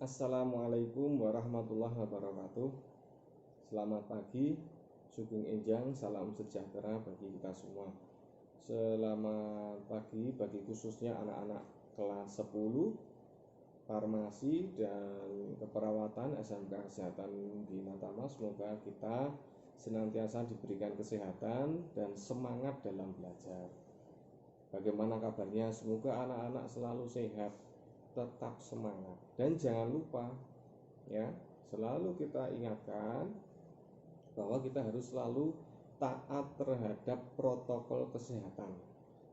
Assalamualaikum warahmatullahi wabarakatuh. Selamat pagi, Sugeng Enjang, salam sejahtera bagi kita semua. Selamat pagi bagi khususnya anak-anak kelas 10 farmasi dan keperawatan SMK Kesehatan Binatama. Semoga kita senantiasa diberikan kesehatan dan semangat dalam belajar. Bagaimana kabarnya? Semoga anak-anak selalu sehat, tetap semangat, dan jangan lupa ya, selalu kita ingatkan bahwa kita harus selalu taat terhadap protokol kesehatan.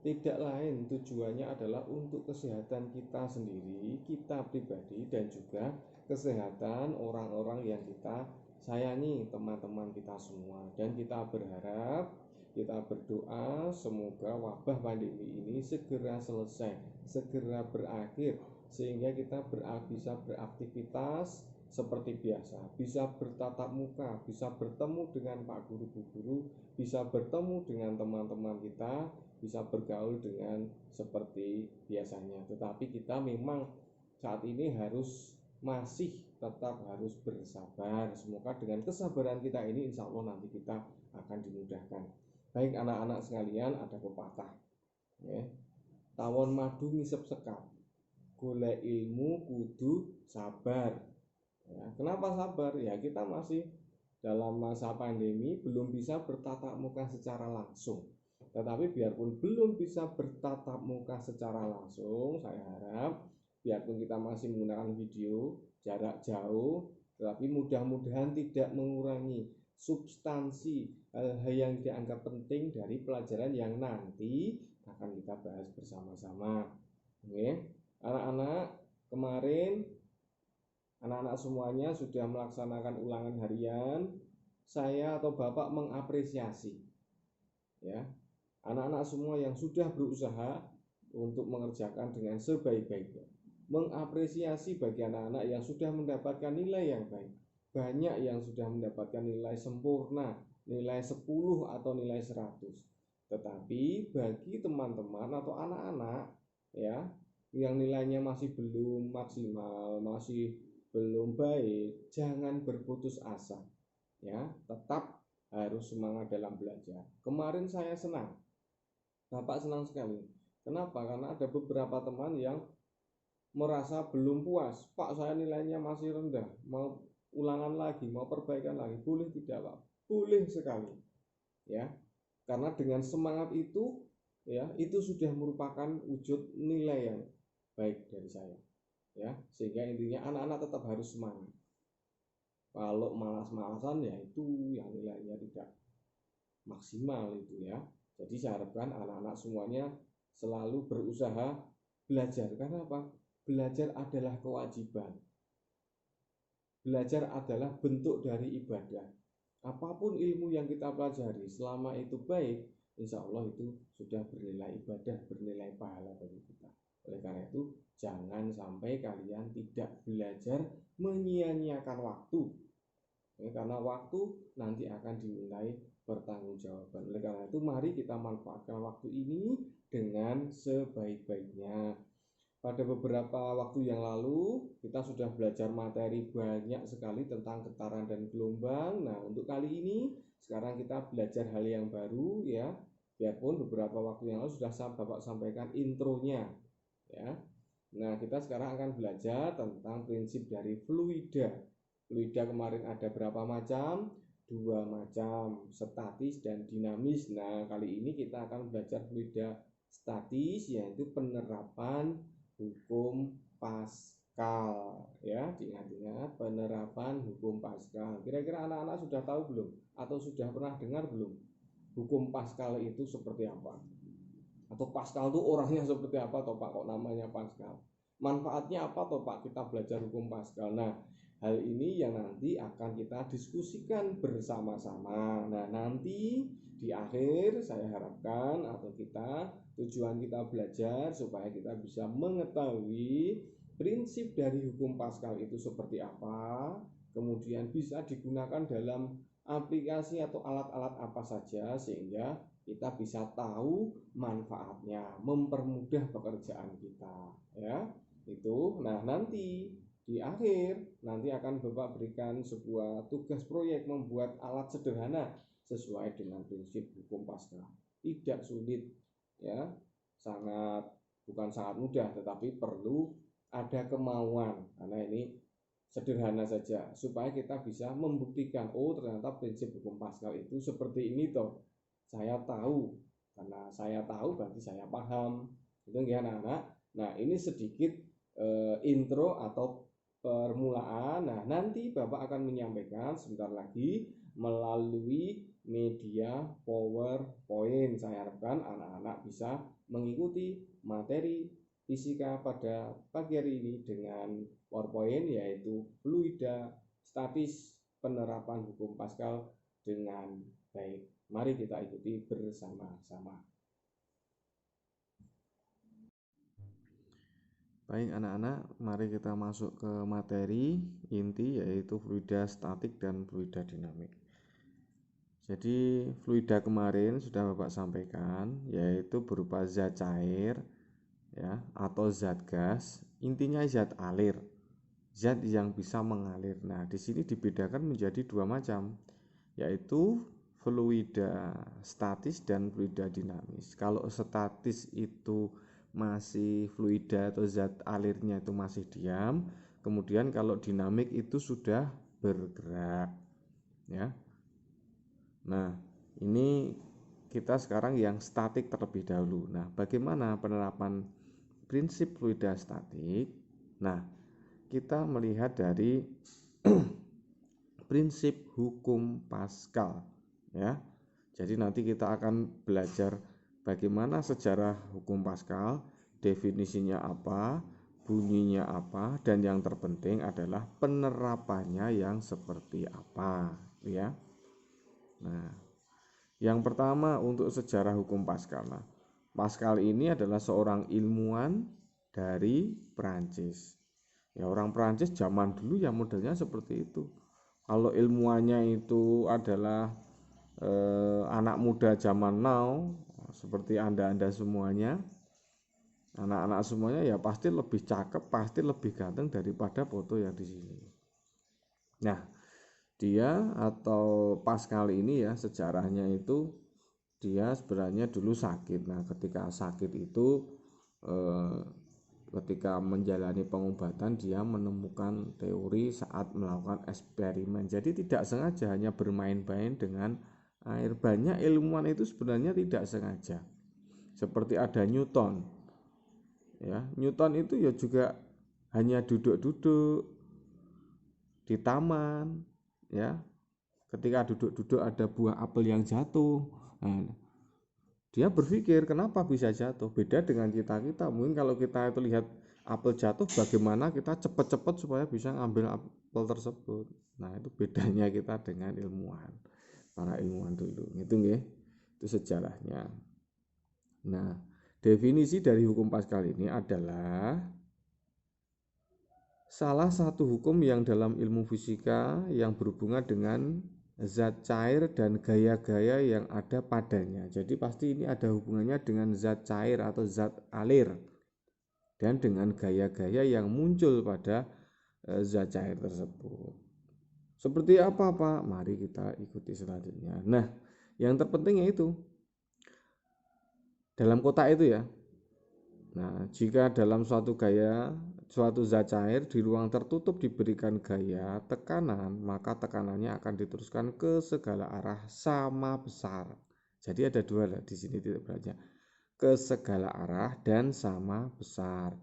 Tidak lain tujuannya adalah untuk kesehatan kita sendiri, kita pribadi, dan juga kesehatan orang-orang yang kita sayangi, teman-teman kita semua. Dan kita berharap, kita berdoa semoga wabah pandemi ini segera selesai, segera berakhir, sehingga kita bisa beraktivitas seperti biasa, bisa bertatap muka, bisa bertemu dengan Pak Guru, Bu Guru, bisa bertemu dengan teman-teman kita, bisa bergaul dengan seperti biasanya. Tetapi kita memang saat ini masih tetap harus bersabar. Semoga dengan kesabaran kita ini insya Allah nanti kita akan dimudahkan. Baik anak-anak sekalian, ada pepatah ya, tawon madu ngisep sekap, golek ilmu kudu sabar ya. Kenapa sabar? Ya kita masih dalam masa pandemi, belum bisa bertatap muka secara langsung. Tetapi biarpun belum bisa bertatap muka secara langsung, saya harap biarpun kita masih menggunakan video jarak jauh, tetapi mudah-mudahan tidak mengurangi substansi hal-hal yang dianggap penting dari pelajaran yang nanti akan kita bahas bersama-sama. Oke, anak-anak, kemarin anak-anak semuanya sudah melaksanakan ulangan harian. Saya atau Bapak mengapresiasi ya, anak-anak semua yang sudah berusaha untuk mengerjakan dengan sebaik-baiknya. Mengapresiasi bagi anak-anak yang sudah mendapatkan nilai yang baik. Banyak yang sudah mendapatkan nilai sempurna, nilai 10 atau nilai 100. Tetapi bagi teman-teman atau anak-anak ya, yang nilainya masih belum maksimal, masih belum baik, jangan berputus asa ya, tetap harus semangat dalam belajar. Kemarin saya senang, Bapak senang sekali. Kenapa? Karena ada beberapa teman yang merasa belum puas. Pak, saya nilainya masih rendah, mau ulangan lagi, mau perbaikan lagi. Boleh tidak, Pak? Boleh sekali ya, karena dengan semangat itu ya, itu sudah merupakan wujud nilai yang baik dari saya ya. Sehingga intinya anak-anak tetap harus semangat. Kalau malas-malasan ya itu yang nilainya tidak maksimal itu ya. Jadi saya harapkan anak-anak semuanya selalu berusaha belajar. Karena apa? Belajar adalah kewajiban. Belajar adalah bentuk dari ibadah. Apapun ilmu yang kita pelajari, selama itu baik, insya Allah itu sudah bernilai ibadah, bernilai pahala bagi kita. Oleh karena itu, jangan sampai kalian tidak belajar menyia-nyiakan waktu. Ya, karena waktu nanti akan dimintai pertanggungjawaban. Oleh karena itu, mari kita manfaatkan waktu ini dengan sebaik-baiknya. Pada beberapa waktu yang lalu, kita sudah belajar materi banyak sekali tentang getaran dan gelombang. Nah, untuk kali ini, sekarang kita belajar hal yang baru ya. Biarpun beberapa waktu yang lalu sudah Bapak sampaikan intronya ya. Nah, kita sekarang akan belajar tentang prinsip dari fluida. Fluida kemarin ada berapa macam? 2 macam, statis dan dinamis. Nah, kali ini kita akan belajar fluida statis, yaitu penerapan hukum Pascal ya. Diingat-ingat penerapan hukum Pascal. Kira-kira anak-anak sudah tahu belum? Atau sudah pernah dengar belum? Hukum Pascal itu seperti apa? Atau Pascal itu orangnya seperti apa toh Pak, kok namanya Pascal? Manfaatnya apa toh Pak kita belajar hukum Pascal? Nah, hal ini yang nanti akan kita diskusikan bersama-sama. Nah, nanti di akhir saya harapkan atau tujuan kita belajar supaya kita bisa mengetahui prinsip dari hukum Pascal itu seperti apa, kemudian bisa digunakan dalam aplikasi atau alat-alat apa saja sehingga kita bisa tahu manfaatnya, mempermudah pekerjaan kita ya. Itu. Nah, nanti di akhir nanti akan Bapak berikan sebuah tugas proyek membuat alat sederhana sesuai dengan prinsip hukum Paskal. Tidak sulit ya, bukan sangat mudah, tetapi perlu ada kemauan, karena ini sederhana saja supaya kita bisa membuktikan, oh ternyata prinsip hukum Paskal itu seperti ini toh. Saya tahu, karena saya tahu berarti saya paham. Itu ya anak-anak. Nah, ini sedikit intro atau permulaan. Nah, nanti Bapak akan menyampaikan sebentar lagi melalui media PowerPoint. Saya harapkan anak-anak bisa mengikuti materi fisika pada pagi hari ini dengan PowerPoint, yaitu fluida statis penerapan hukum Paskal dengan baik. Mari kita ikuti bersama-sama. Baik anak-anak, mari kita masuk ke materi inti, yaitu fluida statik dan fluida dinamik. Jadi fluida kemarin sudah Bapak sampaikan, yaitu berupa zat cair ya atau zat gas, intinya zat alir, zat yang bisa mengalir. Nah, di sini dibedakan menjadi dua macam, yaitu fluida statis dan fluida dinamis. Kalau statis itu masih fluida atau zat alirnya itu masih diam, kemudian kalau dinamik itu sudah bergerak ya. Nah, ini kita sekarang yang statik terlebih dahulu. Nah, bagaimana penerapan prinsip fluida statik? Nah, kita melihat dari prinsip hukum Paskal ya. Jadi nanti kita akan belajar bagaimana sejarah hukum Paskal, definisinya apa, bunyinya apa, dan yang terpenting adalah penerapannya yang seperti apa ya. Nah, yang pertama untuk sejarah hukum Paskal. Nah, Paskal ini adalah seorang ilmuwan dari Prancis. Ya, orang Prancis zaman dulu ya modelnya seperti itu. Kalau ilmuannya itu adalah anak muda zaman now, seperti Anda semuanya, anak-anak semuanya ya pasti lebih cakep, pasti lebih ganteng daripada foto yang di sini. Nah, dia atau Paskal ini ya sejarahnya itu dia sebenarnya dulu sakit. Nah, ketika sakit itu ketika menjalani pengobatan dia menemukan teori saat melakukan eksperimen. Jadi tidak sengaja hanya bermain-main dengan air. Banyak ilmuwan itu sebenarnya tidak sengaja. Seperti ada Newton. Ya, Newton itu ya juga hanya duduk-duduk di taman, ya. Ketika duduk-duduk ada buah apel yang jatuh. Nah, dia berpikir kenapa bisa jatuh. Beda dengan kita mungkin kalau kita itu lihat apel jatuh, bagaimana kita cepat-cepat supaya bisa ngambil apel tersebut. Nah, itu bedanya kita dengan ilmuwan, para ilmuwan dulu itu nggih. Itu sejarahnya. Nah, definisi dari hukum Paskal ini adalah salah satu hukum yang dalam ilmu fisika yang berhubungan dengan zat cair dan gaya-gaya yang ada padanya. Jadi pasti ini ada hubungannya dengan zat cair atau zat alir dan dengan gaya-gaya yang muncul pada zat cair tersebut. Seperti apa Pak? Mari kita ikuti selanjutnya. Nah, yang terpenting yaitu dalam kotak itu ya. Nah, jika dalam suatu zat cair di ruang tertutup diberikan gaya tekanan, maka tekanannya akan diteruskan ke segala arah sama besar. Jadi ada dua di sini titik beratnya, ke segala arah dan sama besar.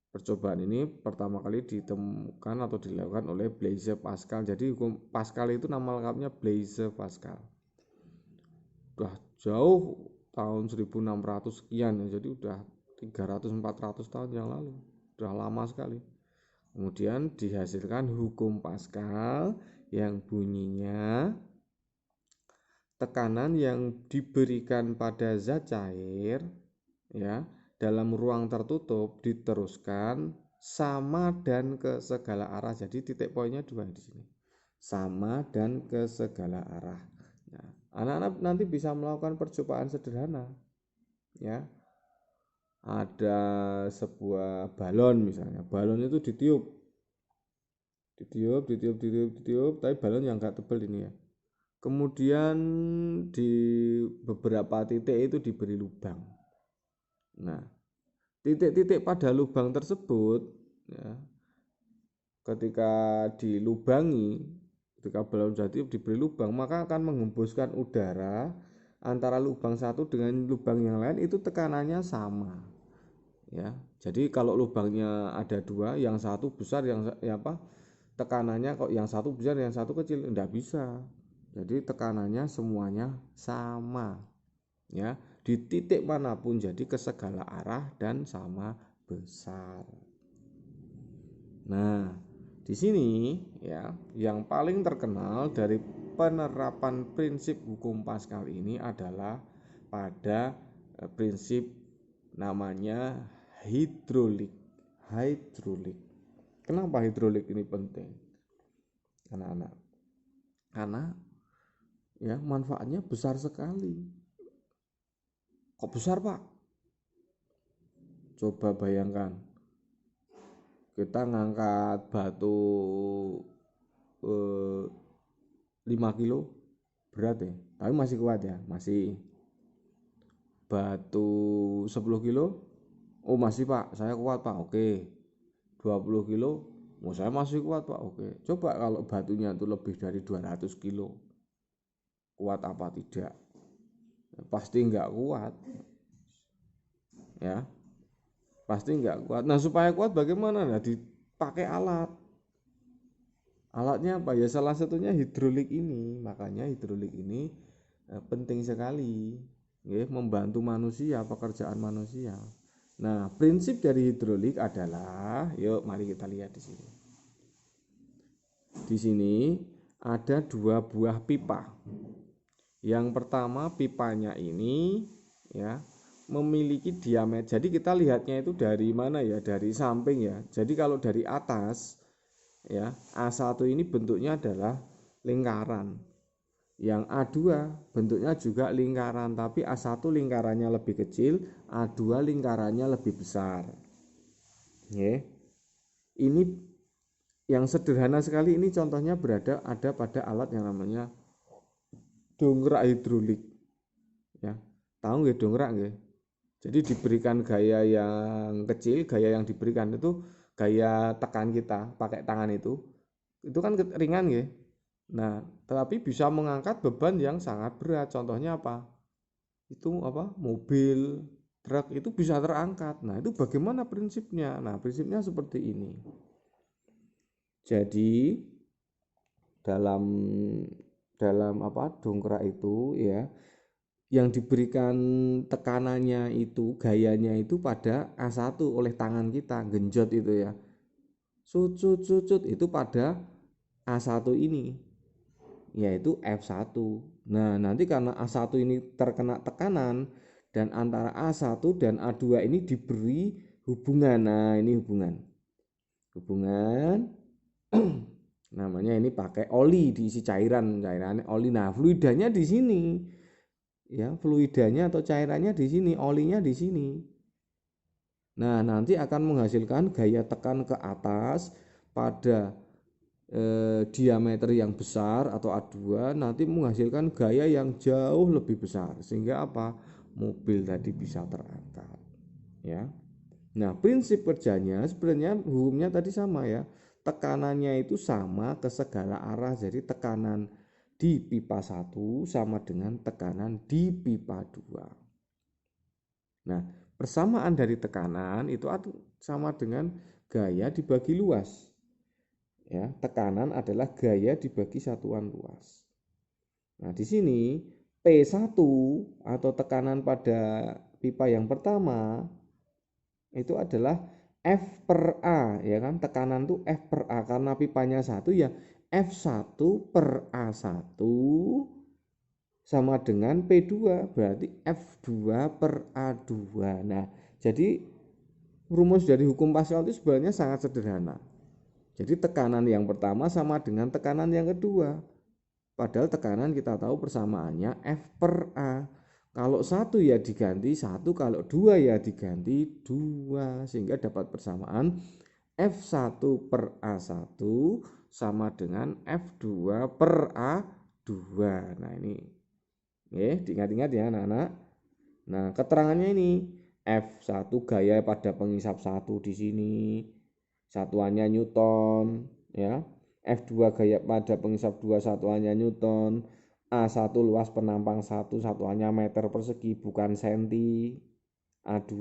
Percobaan ini pertama kali ditemukan atau dilakukan oleh Blaise Pascal. Jadi hukum Pascal itu nama lengkapnya Blaise Pascal. Udah jauh tahun 1600 sekian ya, jadi udah 300-400 tahun yang lalu, sudah lama sekali. Kemudian dihasilkan hukum Paskal yang bunyinya tekanan yang diberikan pada zat cair ya dalam ruang tertutup diteruskan sama dan ke segala arah. Jadi titik poinnya dua di sini, sama dan ke segala arah. Nah, anak-anak nanti bisa melakukan percobaan sederhana ya. Ada sebuah balon misalnya, balon itu ditiup ditiup, tapi balon yang enggak tebal ini ya. Kemudian di beberapa titik itu diberi lubang. Nah, titik-titik pada lubang tersebut ya, ketika dilubangi, ketika balon jadi diberi lubang, maka akan menghembuskan udara antara lubang satu dengan lubang yang lain, itu tekanannya sama ya. Jadi kalau lubangnya ada dua, yang satu besar, tekanannya kok yang satu besar yang satu kecil, enggak bisa. Jadi tekanannya semuanya sama ya, di titik manapun, jadi ke segala arah dan sama besar. Nah, di sini ya, yang paling terkenal dari penerapan prinsip hukum Pascal ini adalah pada prinsip namanya hidrolik. Kenapa hidrolik ini penting, anak-anak? Karena ya manfaatnya besar sekali. Kok besar, Pak? Coba bayangkan, kita ngangkat batu 5 kilo, berat ya, tapi masih kuat ya, masih. Batu 10 kilo, oh masih Pak, saya kuat Pak, oke. 20 kilo, oh saya masih kuat Pak, oke. Coba kalau batunya itu lebih dari 200 kilo, kuat apa tidak? Pasti enggak kuat ya, pasti enggak kuat. Nah, supaya kuat bagaimana? Nah, dipakai alatnya apa ya, salah satunya hidrolik ini. Makanya hidrolik ini penting sekali ya, membantu manusia, pekerjaan manusia. Nah, prinsip dari hidrolik adalah, yuk mari kita lihat di sini. Di sini ada 2 buah pipa. Yang pertama, pipanya ini ya memiliki diameter. Jadi kita lihatnya itu dari mana ya? Dari samping ya. Jadi kalau dari atas ya, A1 ini bentuknya adalah lingkaran. Yang A2 bentuknya juga lingkaran, tapi A1 lingkarannya lebih kecil, A2 lingkarannya lebih besar. Oke. Ini yang sederhana sekali, ini contohnya ada pada alat yang namanya dongkrak hidrolik. Ya, tahu nggak dongkrak nggak? Jadi diberikan gaya yang kecil, gaya yang diberikan itu gaya tekan kita pakai tangan itu kan ringan ya. Nah, tetapi bisa mengangkat beban yang sangat berat. Contohnya apa? Itu apa? Mobil, truk itu bisa terangkat. Nah, itu bagaimana prinsipnya? Nah, prinsipnya seperti ini. Jadi dalam dongkrak itu ya, yang diberikan tekanannya itu, gayanya itu pada A1 oleh tangan kita, genjot itu ya. Sucut itu pada A1 ini, yaitu F1. Nah, nanti karena A1 ini terkena tekanan dan antara A1 dan A2 ini diberi hubungan. Nah, ini hubungan namanya ini pakai oli, diisi cairan oli. Nah, fluidanya di sini ya, fluidanya atau cairannya di sini, olinya di sini. Nah, nanti akan menghasilkan gaya tekan ke atas pada diameter yang besar atau A2, nanti menghasilkan gaya yang jauh lebih besar, sehingga apa? Mobil tadi bisa terangkat ya. Nah, prinsip kerjanya sebenarnya hukumnya tadi sama ya. Tekanannya itu sama ke segala arah. Jadi tekanan di pipa 1 sama dengan tekanan di pipa 2. Nah, persamaan dari tekanan itu sama dengan gaya dibagi luas. Ya, tekanan adalah gaya dibagi satuan luas. Nah, di sini P1 atau tekanan pada pipa yang pertama itu adalah F per A, ya kan? Tekanan itu F per A, karena pipanya 1 ya, F1 per A1 sama dengan P2, berarti F2 per A2. Nah, jadi rumus dari hukum Pascal itu sebenarnya sangat sederhana. Jadi tekanan yang pertama sama dengan tekanan yang kedua. Padahal tekanan kita tahu persamaannya F per A. Kalau 1 ya diganti 1, kalau 2 ya diganti 2, sehingga dapat persamaan F1 per A1 sama dengan F2 per A2. Nah ini diingat-ingat ya anak-anak. Nah keterangannya ini F1 gaya pada pengisap 1 di sini, satuannya Newton ya. F2 gaya pada pengisap 2, satuannya Newton. A1 luas penampang 1, satuannya meter persegi bukan senti. A2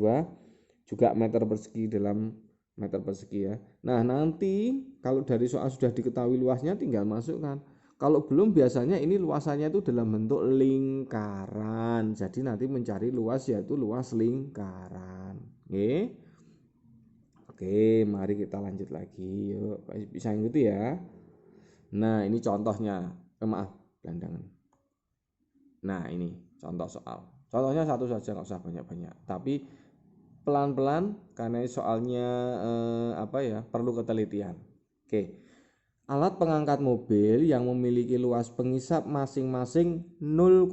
juga meter persegi dalam meter persegi ya. Nah nanti kalau dari soal sudah diketahui luasnya tinggal masukkan. Kalau belum biasanya ini luasannya itu dalam bentuk lingkaran. Jadi nanti mencari luas yaitu luas lingkaran. Oke, mari kita lanjut lagi. Yuk, bisa ngikuti ya. Nah ini contohnya. Maaf, gelandangan. Nah ini contoh soal. Contohnya satu saja, nggak usah banyak-banyak. Tapi pelan-pelan karena soalnya perlu ketelitian. Oke. Alat pengangkat mobil yang memiliki luas pengisap masing-masing 0,1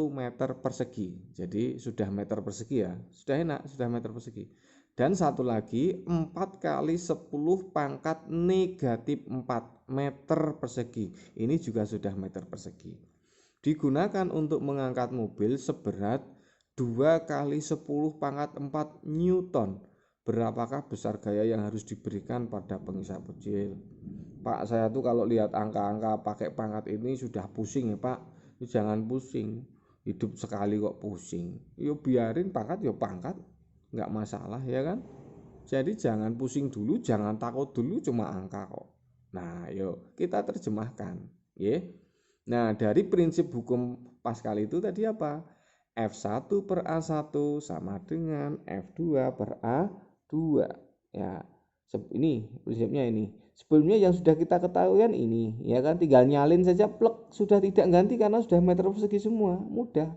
meter persegi. Jadi sudah meter persegi ya. Sudah enak, sudah meter persegi. Dan satu lagi 4 kali 10 pangkat negatif 4 meter persegi. Ini juga sudah meter persegi. Digunakan untuk mengangkat mobil seberat 2 kali 10 pangkat 4 Newton. Berapakah besar gaya yang harus diberikan pada pengisap kecil? Pak, saya tuh kalau lihat angka-angka pakai pangkat ini sudah pusing ya Pak. Jangan pusing, hidup sekali kok pusing. Yo biarin pangkat, yo pangkat, nggak masalah ya kan. Jadi jangan pusing dulu, jangan takut dulu, cuma angka kok. Nah yo kita terjemahkan ya. Nah dari prinsip hukum Pascal itu tadi apa? F1 per A1 sama dengan F2 per A2 ya. Ini prinsipnya ini. Sebelumnya yang sudah kita ketahui kan ini ya kan, tinggal nyalin saja plek, sudah tidak ganti karena sudah meter persegi semua, mudah.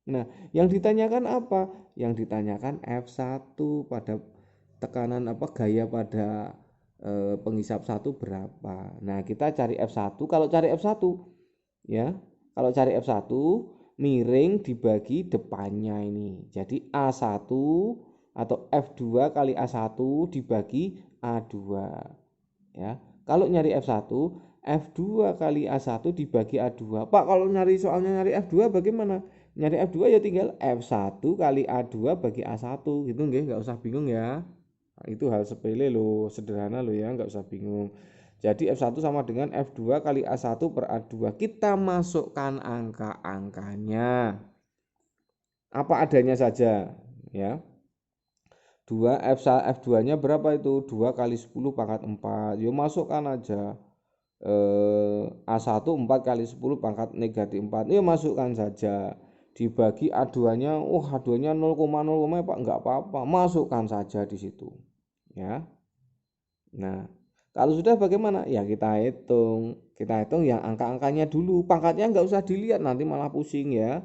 Nah yang ditanyakan apa? Yang ditanyakan F1 pada tekanan gaya pada pengisap 1 berapa. Nah kita cari F1. Kalau cari F1 ya, kalau cari F1 miring dibagi depannya ini, jadi A1 atau F2 kali A1 dibagi A2 ya. Kalau nyari F1, F2 kali A1 dibagi A2. Pak, kalau soalnya nyari F2 bagaimana? Nyari F2 ya tinggal F1 kali A2 bagi A1 gitu nggih, nggak usah bingung ya. Nah, itu hal sepele loh, sederhana loh ya, nggak usah bingung. Jadi F1 sama dengan F2 kali A1 per A2. Kita masukkan angka-angkanya. Apa adanya saja ya. 2 F2-nya berapa itu? 2 kali 10 pangkat 4. Yuk masukkan aja. A1 4 kali 10 pangkat negatif 4. Yuk masukkan saja. Dibagi A2-nya, A2-nya 0,0 Pak, enggak apa-apa. Masukkan saja di situ. Ya. Nah, kalau sudah bagaimana? Ya kita hitung. Kita hitung yang angka-angkanya dulu. Pangkatnya enggak usah dilihat, nanti malah pusing ya.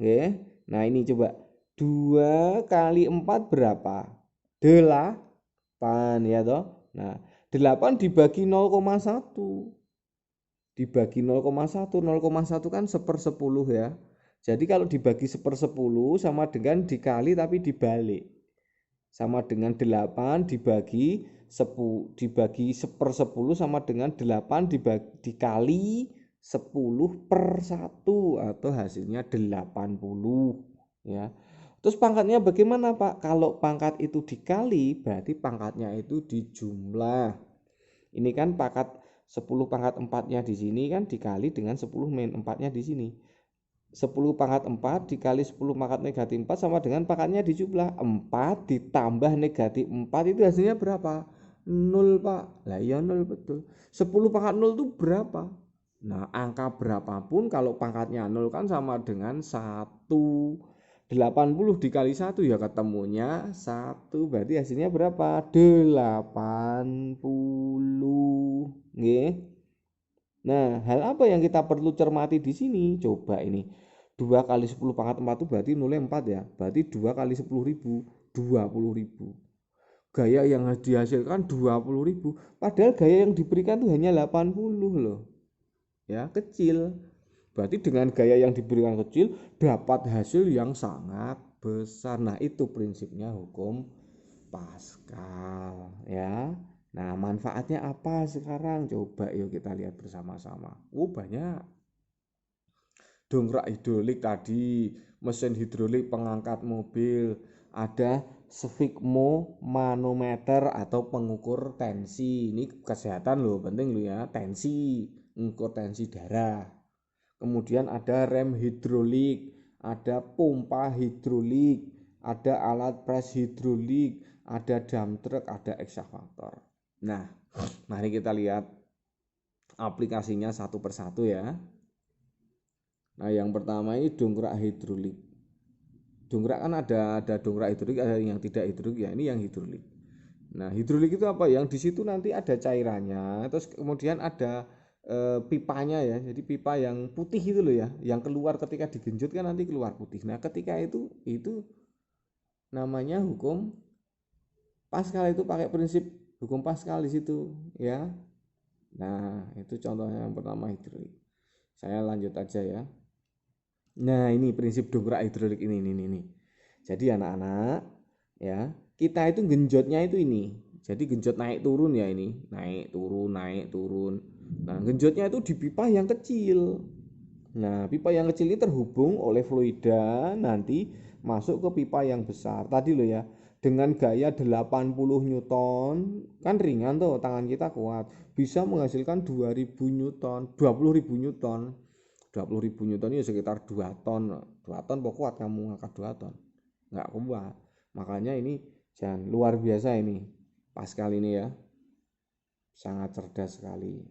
Oke. Nah, ini coba. 2 kali 4 berapa? 8 ya toh. Nah 8 dibagi 0,1. Dibagi 0,1. 0,1 kan 1/10 ya. Jadi kalau dibagi 1/10 sama dengan dikali tapi dibalik. Sama dengan 8 dibagi 1/10 sama dengan 8 dikali 10/1 atau hasilnya 80 ya. Terus pangkatnya bagaimana Pak? Kalau pangkat itu dikali berarti pangkatnya itu dijumlah. Ini kan pangkat 10 pangkat 4-nya di sini kan dikali dengan 10 min 4-nya di sini. 10 pangkat 4 dikali 10 pangkat negatif 4 sama dengan pangkatnya dijumlah. 4 ditambah negatif 4 itu hasilnya berapa? 0 Pak. Lah iya 0 betul. 10 pangkat 0 itu berapa? Nah angka berapapun kalau pangkatnya 0 kan sama dengan 1. 80 dikali 1 ya ketemunya 1. Berarti hasilnya berapa? 80. Nggih. Nah, hal apa yang kita perlu cermati di sini? Coba ini. 2 kali 10 pangkat 4 itu berarti nilai 4 ya. Berarti 2 kali 10.000, 20.000. Gaya yang dihasilkan 20.000. Padahal gaya yang diberikan itu hanya 80 loh. Ya, kecil. Berarti dengan gaya yang diberikan kecil dapat hasil yang sangat besar. Nah, itu prinsipnya hukum Pascal ya. Nah, manfaatnya apa sekarang? Coba yuk kita lihat bersama-sama. Banyak. Dongkrak hidrolik tadi, mesin hidrolik pengangkat mobil, ada sfigmomanometer atau pengukur tensi. Ini kesehatan loh, penting loh ya, tensi, mengukur tensi darah. Kemudian ada rem hidrolik, ada pompa hidrolik, ada alat pres hidrolik, ada dump truck, ada ekskavator. Nah, mari kita lihat aplikasinya satu persatu ya. Nah, yang pertama ini dongkrak hidrolik. Dongkrak kan ada dongkrak hidrolik, ada yang tidak hidrolik ya. Ini yang hidrolik. Nah, hidrolik itu apa? Yang di situ nanti ada cairannya, terus kemudian ada pipanya ya. Jadi pipa yang putih itu loh ya, yang keluar ketika digenjot kan nanti keluar putih. Nah, ketika itu namanya hukum Pascal, itu pakai prinsip hukum Pascal di situ ya. Nah, itu contohnya yang pertama hidrolik. Saya lanjut aja ya. Nah, ini prinsip dongkrak hidrolik ini. Jadi anak-anak ya, kita itu genjotnya itu ini. Jadi genjot naik turun ya ini, naik turun. Nah, genjotnya itu di pipa yang kecil. Nah, pipa yang kecil ini terhubung oleh fluida nanti masuk ke pipa yang besar. Tadi loh ya, dengan gaya 80 Newton, kan ringan tuh, tangan kita kuat. Bisa menghasilkan 2000 Newton, 20.000 Newton. 20.000 Newton ini sekitar 2 ton. 2 ton kok kuat kamu ngangkat 2 ton? Nggak kuat. Makanya ini jangan, luar biasa ini. Pascal ini ya. Sangat cerdas sekali.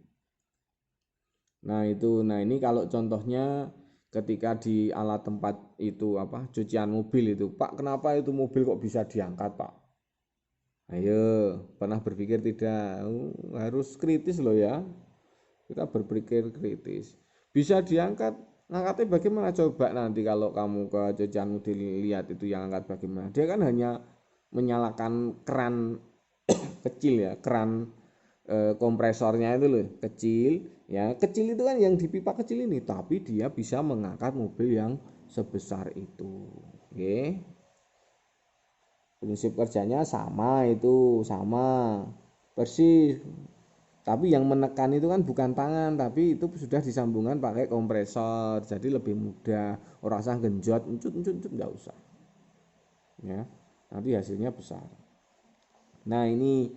Nah ini kalau contohnya ketika di alat tempat itu cucian mobil itu, Pak, kenapa itu mobil kok bisa diangkat, Pak? Ayo, pernah berpikir tidak? Harus kritis loh ya. Kita berpikir kritis. Bisa diangkat, ngangkatnya bagaimana coba nanti kalau kamu ke cucian mobil lihat itu yang angkat bagaimana? Dia kan hanya menyalakan keran kecil ya, keran kompresornya itu loh, kecil ya. Kecil itu kan yang di pipa kecil ini, tapi dia bisa mengangkat mobil yang sebesar itu. Oke. Prinsip kerjanya sama, itu sama persis. Tapi yang menekan itu kan bukan tangan, tapi itu sudah disambungkan pakai kompresor, jadi lebih mudah. Orang usah genjot, encut nggak usah. Ya, nanti hasilnya besar. Nah, ini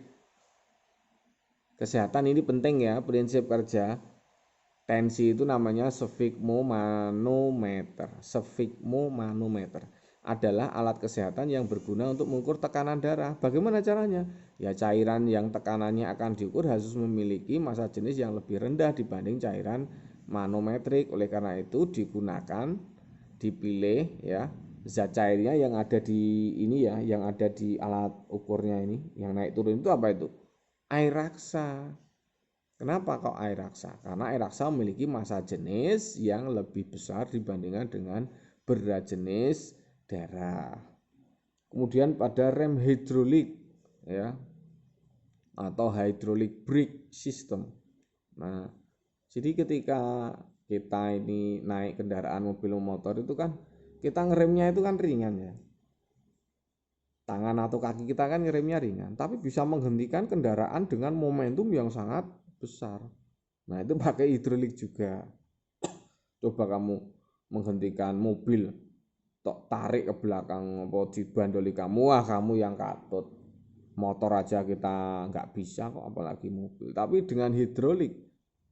kesehatan ini penting ya, prinsip kerja. Tensi itu namanya sfigmomanometer. Sfigmomanometer adalah alat kesehatan yang berguna untuk mengukur tekanan darah. Bagaimana caranya? Ya, cairan yang tekanannya akan diukur harus memiliki massa jenis yang lebih rendah dibanding cairan manometrik. Oleh karena itu dipilih ya zat cairnya yang ada di ini ya, yang ada di alat ukurnya ini, yang naik turun itu apa itu? Air raksa. Kenapa kok air raksa? Karena air raksa memiliki massa jenis yang lebih besar dibandingkan dengan berat jenis darah. Kemudian pada rem hidrolik ya, atau hydraulic brake system. Nah, jadi ketika kita ini naik kendaraan mobil motor itu kan kita ngeremnya itu kan ringan ya. Tangan atau kaki kita kan ngeremnya ringan, tapi bisa menghentikan kendaraan dengan momentum yang sangat besar. Nah, itu pakai hidrolik juga. Coba kamu menghentikan mobil, tok tarik ke belakang apa dibandoli kamu, kamu yang katut. Motor aja kita nggak bisa kok, apalagi mobil. Tapi dengan hidrolik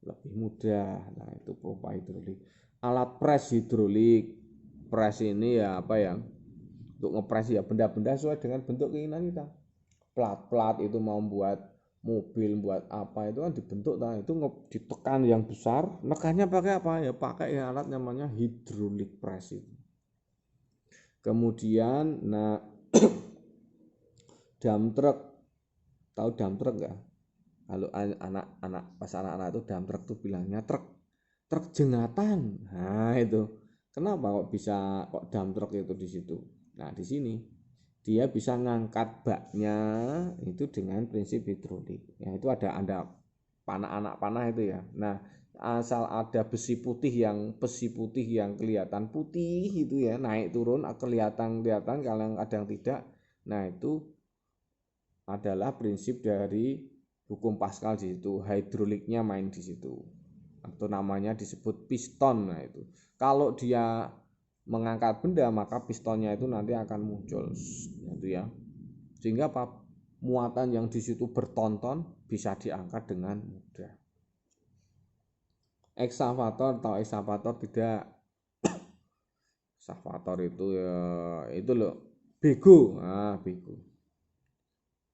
lebih mudah. Nah, itu pompa hidrolik. Alat pres hidrolik. Pres ini ya untuk ngepres ya benda-benda sesuai dengan bentuk keinginan kita. Plat-plat itu mau buat mobil, buat apa itu kan dibentuk, nah itu ditekan yang besar. Nekannya pakai apa ya? Pakai alat namanya hidrolik press itu. Kemudian dump truck, tahu dump truck nggak? Kalau anak-anak itu dump truck tuh bilangnya truk jengatan. Nah itu kenapa kok bisa dump truck itu di situ? Nah di sini dia bisa ngangkat baknya itu dengan prinsip hidrolik. Ya itu ada anak panah itu ya. Nah, asal ada besi putih yang kelihatan putih itu ya, naik turun kelihatan kalau kadang tidak. Nah, itu adalah prinsip dari hukum Pascal di situ, hidroliknya main di situ, atau namanya disebut piston. Nah itu kalau dia mengangkat benda maka pistonnya itu nanti akan muncul gitu ya, sehingga muatan yang di situ bertonton bisa diangkat dengan mudah. Ekskavator atau ekskavator tidak. Ekskavator itu ya itu loh, bego. Nah, bego.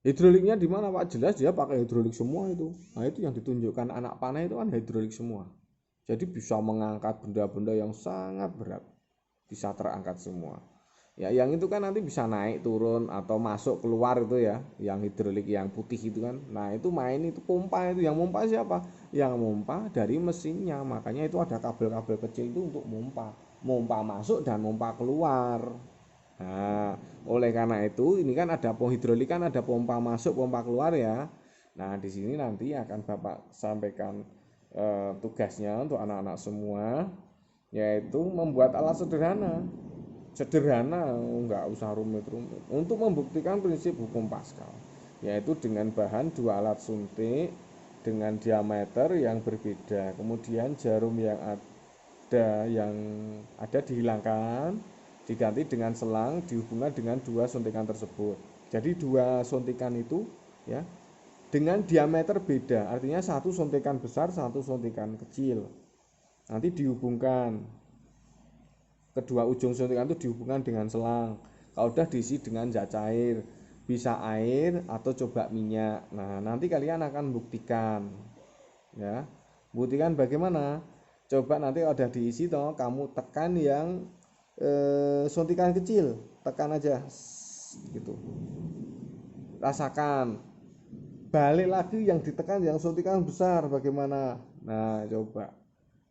Hidroliknya di mana Pak? Jelas dia pakai hidrolik semua itu. Nah, itu yang ditunjukkan anak panah itu kan hidrolik semua. Jadi bisa mengangkat benda-benda yang sangat berat. Bisa terangkat semua. Ya, yang itu kan nanti bisa naik, turun atau masuk keluar itu ya. Yang hidrolik yang putih itu kan. Nah, itu main itu pompa itu. Yang pompa siapa? Yang pompa dari mesinnya. Makanya itu ada kabel-kabel kecil itu untuk pompa. Pompa masuk dan pompa keluar. Nah, oleh karena itu ini kan ada hidrolik kan ada pompa masuk, pompa keluar ya. Nah, di sini nanti akan Bapak sampaikan tugasnya untuk anak-anak semua, yaitu membuat alat sederhana. Sederhana, enggak usah rumit-rumit. Untuk membuktikan prinsip hukum Pascal, yaitu dengan bahan dua alat suntik dengan diameter yang berbeda. Kemudian jarum yang ada dihilangkan, diganti dengan selang dihubungkan dengan dua suntikan tersebut. Jadi dua suntikan itu ya dengan diameter beda, artinya satu suntikan besar, satu suntikan kecil. Nanti dihubungkan, kedua ujung suntikan itu dihubungkan dengan selang. Kalau udah diisi dengan zat cair, bisa air atau coba minyak. Nah, nanti kalian akan buktikan ya. Buktikan bagaimana? Coba nanti udah diisi toh, kamu tekan yang suntikan kecil, tekan aja gitu, rasakan. Balik lagi yang ditekan yang suntikan besar bagaimana? Nah, coba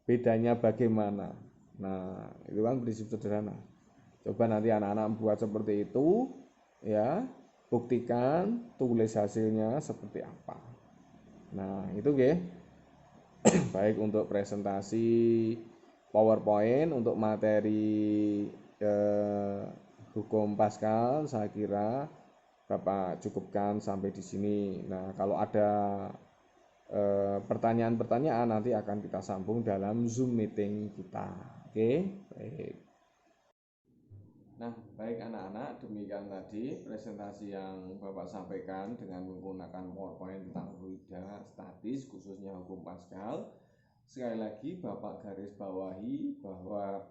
bedanya bagaimana? Nah, itu kan prinsip sederhana. Coba nanti anak-anak buat seperti itu ya, buktikan, tulis hasilnya seperti apa. Nah, itu baik untuk presentasi PowerPoint, untuk materi hukum Pascal saya kira Bapak cukupkan sampai di sini. Nah, kalau ada pertanyaan-pertanyaan nanti akan kita sambung dalam Zoom meeting kita. Oke, baik. Nah, baik anak-anak, demikian tadi presentasi yang Bapak sampaikan dengan menggunakan PowerPoint tentang fluida statis khususnya hukum Pascal. Sekali lagi Bapak garis bawahi bahwa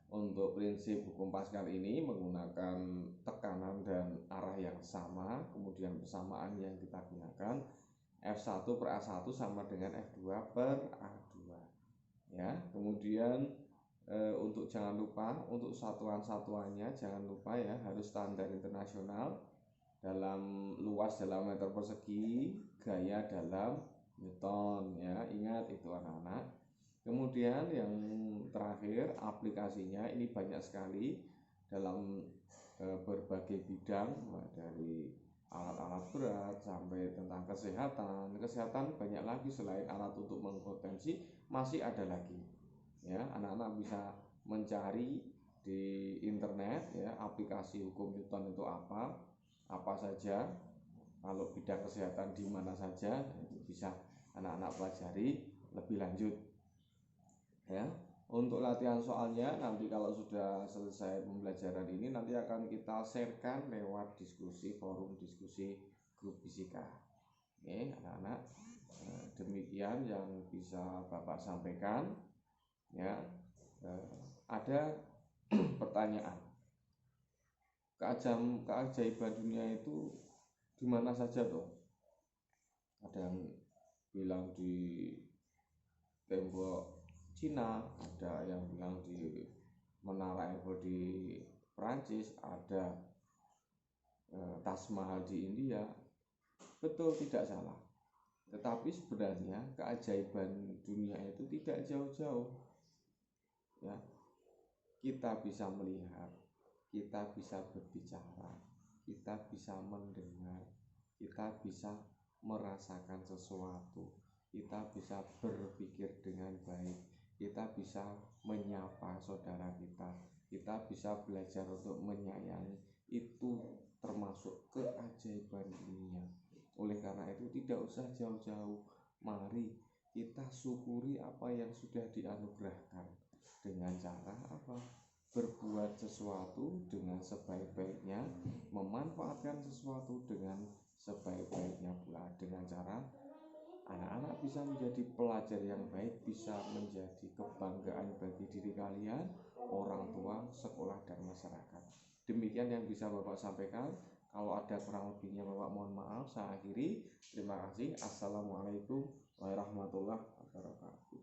untuk prinsip hukum Pascal ini menggunakan tekanan dan arah yang sama, kemudian persamaan yang kita gunakan F1 per A1 sama dengan F2 per A2 ya. Kemudian untuk jangan lupa untuk satuan-satuannya jangan lupa ya, harus standar internasional dalam luas dalam meter persegi, gaya dalam Newton ya, ingat itu anak-anak. Kemudian yang terakhir aplikasinya ini banyak sekali dalam berbagai bidang, dari alat-alat berat sampai tentang kesehatan banyak lagi selain alat untuk menghipertensi, masih ada lagi ya. Anak-anak bisa mencari di internet ya, aplikasi hukum Newton itu apa saja, kalau bidang kesehatan di mana saja, itu bisa anak-anak pelajari lebih lanjut ya. Untuk latihan soalnya nanti kalau sudah selesai pembelajaran ini nanti akan kita sharekan lewat diskusi, forum diskusi grup fisika. Oke anak-anak, demikian yang bisa Bapak sampaikan ya. Ada pertanyaan, keajaiban dunia itu di mana saja toh? Ada yang bilang di tembok Cina, ada yang bilang di Menara Eiffel di Perancis, ada Taj Mahal di India. Betul, tidak salah. Tetapi sebenarnya keajaiban dunia itu tidak jauh-jauh ya. Kita bisa melihat, kita bisa berbicara, kita bisa mendengar, kita bisa merasakan sesuatu, kita bisa berpikir dengan baik, kita bisa menyapa saudara kita bisa belajar untuk menyayangi. Itu termasuk keajaiban dunia. Oleh karena itu tidak usah jauh-jauh, mari kita syukuri apa yang sudah dianugerahkan dengan cara apa? Berbuat sesuatu dengan sebaik-baiknya, memanfaatkan sesuatu dengan sebaik-baiknya pula, dengan cara anak-anak bisa menjadi pelajar yang baik, bisa menjadi kebanggaan bagi diri kalian, orang tua, sekolah, dan masyarakat. Demikian yang bisa Bapak sampaikan. Kalau ada kurang lebihnya Bapak mohon maaf. Saya akhiri. Terima kasih. Assalamualaikum warahmatullahi wabarakatuh.